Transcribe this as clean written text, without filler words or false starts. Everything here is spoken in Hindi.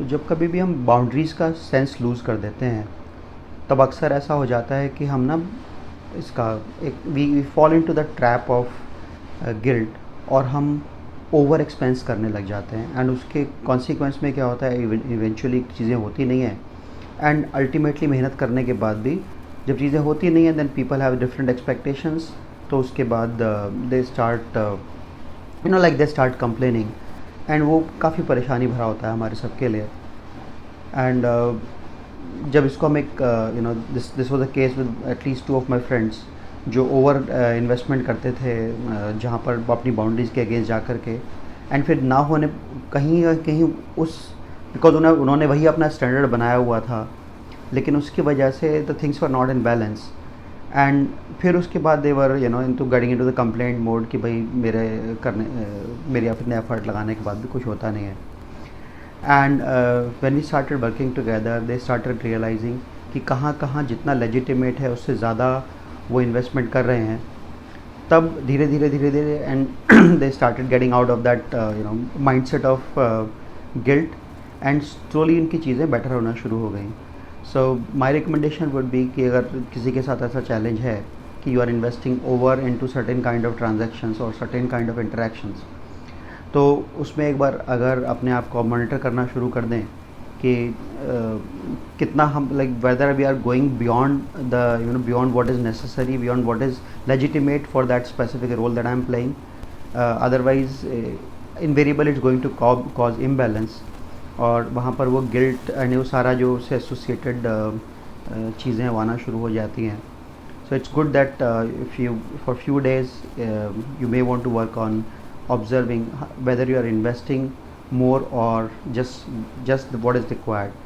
जब कभी भी हम बाउंड्रीज़ का सेंस लूज़ कर देते हैं, तब अक्सर ऐसा हो जाता है कि हम ना इसका एक we fall into the trap of guilt, और हम ओवर एक्सपेंस करने लग जाते हैं। एंड उसके कॉन्सिक्वेंस में क्या होता है, इवेंचुअली चीज़ें होती नहीं हैं। एंड अल्टीमेटली मेहनत करने के बाद भी जब चीज़ें होती नहीं हैं, then people have different expectations. तो उसके बाद they start like they start complaining, and वो काफ़ी परेशानी भरा होता है हमारे सबके लिए। एंड जब इसको हम एक this was a case with at least two of my friends, जो ओवर इन्वेस्टमेंट करते थे जहाँ पर वो अपनी बाउंड्रीज़ के अगेंस्ट जा कर के, एंड फिर ना होने कहीं ना कहीं उस बिकॉज उन्होंने वही अपना स्टैंडर्ड बनाया हुआ था, लेकिन उसकी वजह से the things were not in balance. And फिर उसके बाद they were into getting into the complaint mode कि भाई मेरे अपने एफर्ट लगाने के बाद भी कुछ होता नहीं है। And when we started working together, they started realising कि कहाँ कहाँ जितना लेजिटिमेट है उससे ज़्यादा वो इन्वेस्टमेंट कर रहे हैं। तब धीरे धीरे धीरे धीरे and they started getting out of that mindset of guilt, and slowly इनकी चीज़ें बेटर होना शुरू हो गई। So my recommendation would be कि अगर किसी के साथ ऐसा चैलेंज है कि you are investing over into certain kind of transactions और सर्टेन काइंड ऑफ इंटरेक्शंस, तो उसमें एक बार अगर अपने आप को मॉनिटर करना शुरू कर दें कि कितना हम like whether we are going beyond the beyond what is necessary, beyond what is legitimate for that specific role that I am playing. Otherwise invariable it's going to cause imbalance, और वहाँ पर वो गिल्ट एंड वो सारा जो उससे एसोसिएटेड चीज़ें वो आना शुरू हो जाती हैं। So it's good that if you for few days you may want to work on observing whether you are investing more or just what is required.